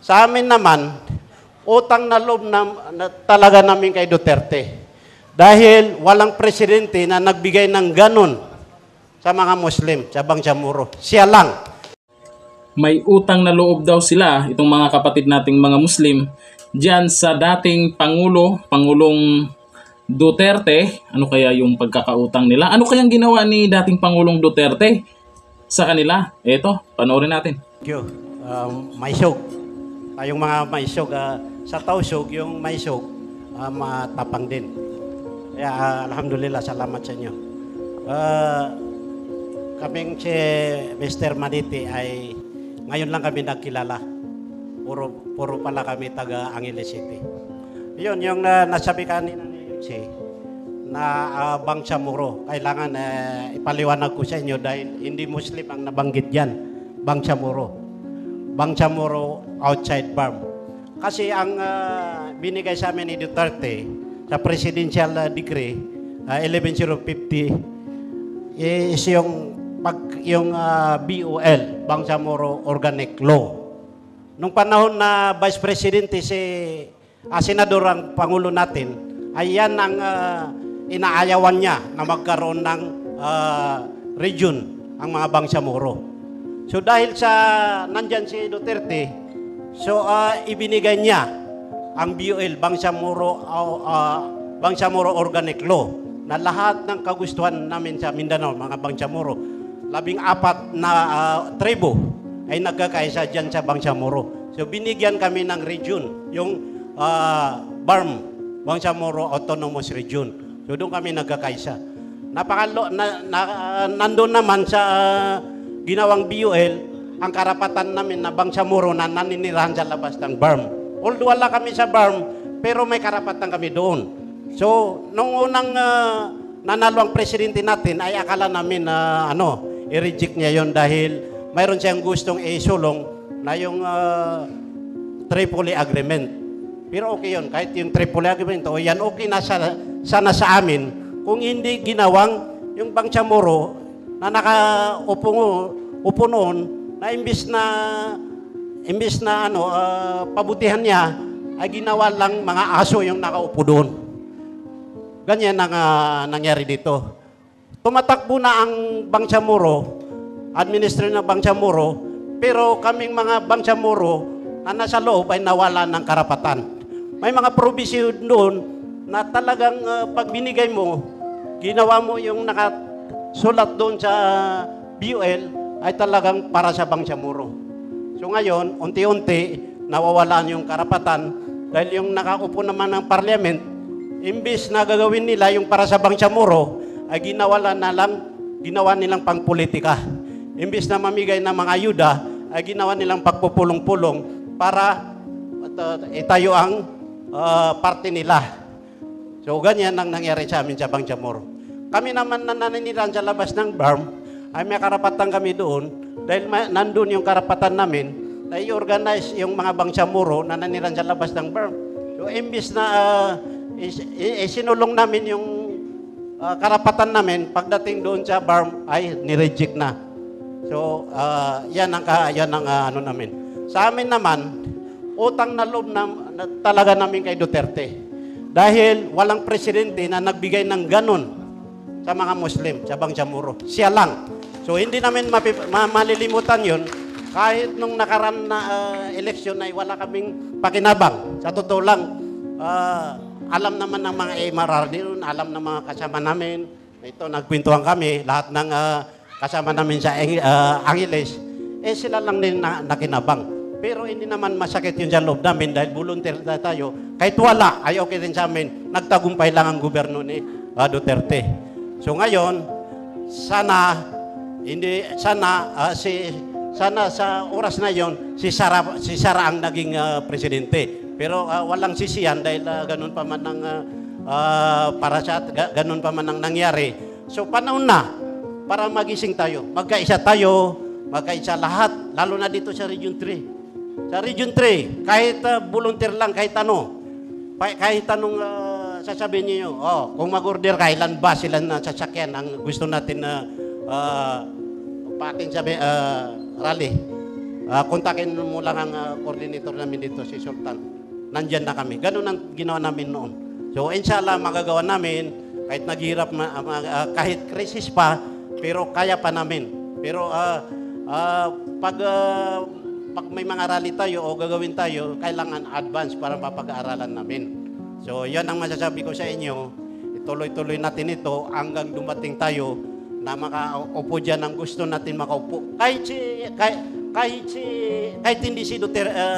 Sa amin naman, utang na loob na talaga namin kay Duterte. Dahil walang presidente na nagbigay ng ganon sa mga Muslim, sa Bangsamoro. Siya lang. May utang na loob daw sila, itong mga kapatid nating mga Muslim, diyan sa dating Pangulong Duterte. Ano kaya yung pagkakautang nila? Ano kayang ginawa ni dating Pangulong Duterte sa kanila? Eto, panoorin natin. Thank you. Maisog. Yung mga maisog, sa Tausug, yung maisog, matapang din. Kaya alhamdulillah, salamat sa inyo. Kaming si Mr. Maniti ay ngayon lang kami nagkilala. Puro pala kami taga Angeles City. Yun, yung nasabi kanina ni si na Bangsamoro, kailangan ipaliwanag ko sa inyo dahil hindi Muslim ang nabanggit yan. Bangsamoro outside Barm. Kasi ang binigay sa amin ni Duterte sa presidential decree 11050 is yung BOL, Bangsamoro Organic Law. Nung panahon na Vice Presidente si Senador ang Pangulo natin, ay yan ang inaayawan niya na magkaroon ng region ang mga Bangsamoro. So dahil sa nandyan si Duterte, so ibinigay niya ang BOL, Bangsamoro Organic Law, na lahat ng kagustuhan namin sa Mindanao, mga Bangsamoro, 14 na tribo ay nagkakaisa dyan sa Bangsamoro. So binigyan kami ng region, yung BARM, Bangsamoro Autonomous Region. So doon kami nagkakaisa. Nandun naman sa ginawang BOL, ang karapatan namin na Bangsamoro na naninirahan sa labas ng BARM. Although wala kami sa BARM, pero may karapatan kami doon. So, nung unang nanalo ang presidente natin, ay akala namin na i-reject niya yon dahil mayroon siyang gustong isulong na yung Tripoli Agreement. Pero okay yun, kahit yung Tripoli Agreement, yan okay na sana sa amin kung hindi ginawang yung Bangsamoro na nakaupo noon na imbis na pabutihan niya ay ginawa lang mga aso yung nakaupo doon. Ganyan ang nangyari dito. Tumatakbo na ang Bangsamoro, administration ng Bangsamoro, pero kaming mga Bangsamoro na nasa loob ay nawala ng karapatan. May mga provision doon na talagang pag binigay mo, ginawa mo yung nakasulat doon sa BOL ay talagang para sa Bangsamoro. So ngayon, unti-unti, nawawalan yung karapatan dahil yung nakaupo naman ng parliament, imbis na gagawin nila yung para sa Bangsamoro, ay ginawa nilang pangpolitika. Imbis na mamigay ng mga ayuda, ay ginawa nilang pagpupulong-pulong para itayo ang parte nila. So ganyan ang nangyari sa amin sa Bangsamoro. Kami naman na naninirahan sa labas ng BARM, ay may karapatan kami doon dahil nandun yung karapatan namin na i-organize yung mga Bangsamoro na naninirahan sa labas ng BARM. So imbis na sinulong namin yung karapatan namin, pagdating doon sa BARM ay nireject na. So yan ang namin. Sa amin naman, utang na loob na talaga namin kay Duterte. Dahil walang presidente na nagbigay ng ganon sa mga Muslim, sa Bangsamoro. Siya lang. So hindi namin malilimutan yun. Kahit nung nakaraan na eleksyon ay wala kaming pakinabang. Sa totoo lang, alam naman ng mga MRRD doon, alam ng mga kasama namin. Ito, nagkwentuhan kami, lahat ng kasama namin sa Angeles, sila lang din nakinabang. Pero hindi naman masakit yun sa loob namin dahil volunteer na tayo. Kahit wala, ay okay din sa amin. Nagtagumpay lang ang gobyerno ni Duterte. So ngayon, sana sa oras na yon si Sara ang naging presidente. Pero walang sisiyan dahil ganun pa man ang ganun pa man ang nangyari. So panahon na para magising tayo. Magkaisa lahat, lalo na dito sa Region 3. Sa Region 3, kahit volunteer lang, kahit anong sasabihin niyo, kung mag-order kailan ba sila na sasakyan ang gusto natin na pating sabi, rally. kontakin mo lang ang coordinator namin dito, si Sultan. Nandyan na kami. Ganun ang ginawa namin noon. So, inshallah, magagawa namin, kahit naghirap, kahit krisis pa, pero kaya pa namin. Pero pag may mga rally tayo o gagawin tayo, kailangan advance para mapag-aaralan namin. So, yan ang masasabi ko sa inyo. Ituloy-tuloy natin ito hanggang dumating tayo na makaupo dyan ang gusto natin makaupo. Kahit hindi si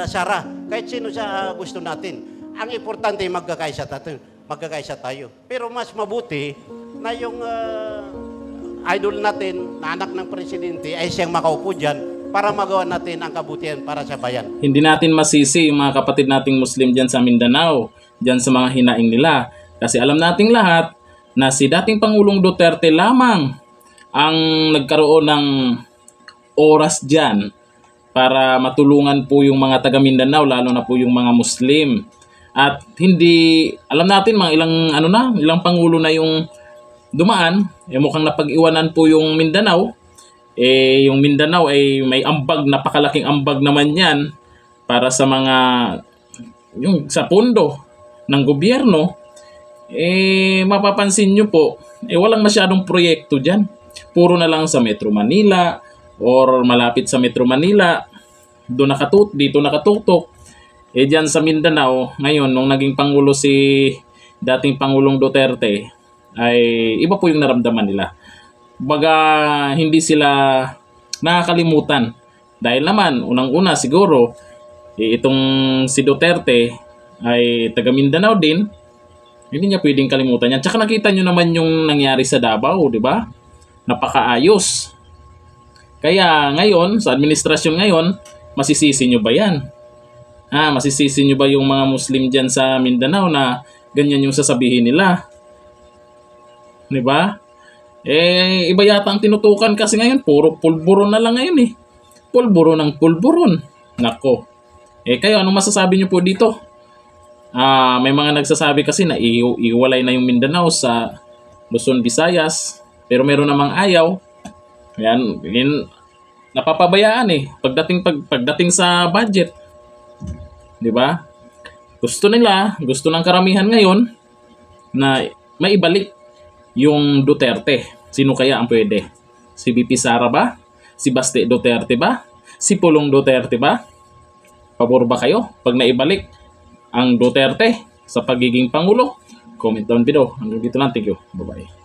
Sara, kahit sino sa gusto natin. Ang importante, magkakaisa tayo. Pero mas mabuti na yung idol natin, na anak ng presidente, ay siyang makaupo dyan para magawa natin ang kabutihan para sa bayan. Hindi natin masisi yung mga kapatid nating Muslim dyan sa Mindanao, dyan sa mga hinaing nila. Kasi alam nating lahat na si dating Pangulong Duterte lamang ang nagkaroon ng oras dyan para matulungan po yung mga taga Mindanao, lalo na po yung mga Muslim. At hindi, alam natin mga ilang pangulo na yung dumaan, mukhang napag-iwanan po yung Mindanao. Yung Mindanao ay may ambag, napakalaking ambag naman yan para sa mga, yung sa pondo ng gobyerno. Mapapansin nyo po, walang masyadong proyekto dyan. Puro na lang sa Metro Manila or malapit sa Metro Manila, dito nakatutok. Dyan sa Mindanao, ngayon, nung naging Pangulo si dating Pangulong Duterte, ay iba po yung naramdaman nila. Baga, hindi sila nakakalimutan. Dahil naman, unang-una siguro, itong si Duterte ay taga Mindanao din, hindi niya pwedeng kalimutan yan. Tsaka nakita nyo naman yung nangyari sa Davao, di ba? Napakaayos. Kaya ngayon, sa administrasyon ngayon, masisisi nyo ba yan? Masisisi nyo ba yung mga Muslim dyan sa Mindanao na ganyan yung sasabihin nila? Di ba? Iba yata ang tinutukan kasi ngayon, puro pulburon na lang ngayon eh. Pulburon ng pulburon. Nako. Kayo, anong masasabi nyo po dito? May mga nagsasabi kasi na iwalay na yung Mindanao sa Luzon, Visayas. Pero meron namang ayaw. Yan, napapabayaan eh. Pagdating sa budget. Di ba? Gusto ng karamihan ngayon na maibalik yung Duterte. Sino kaya ang pwede? Si VP Sara ba? Si Baste Duterte ba? Si Pulong Duterte ba? Pabor ba kayo pag naibalik ang Duterte sa pagiging Pangulo? Comment down below. Hanggang dito lang. Thank you. Bye-bye.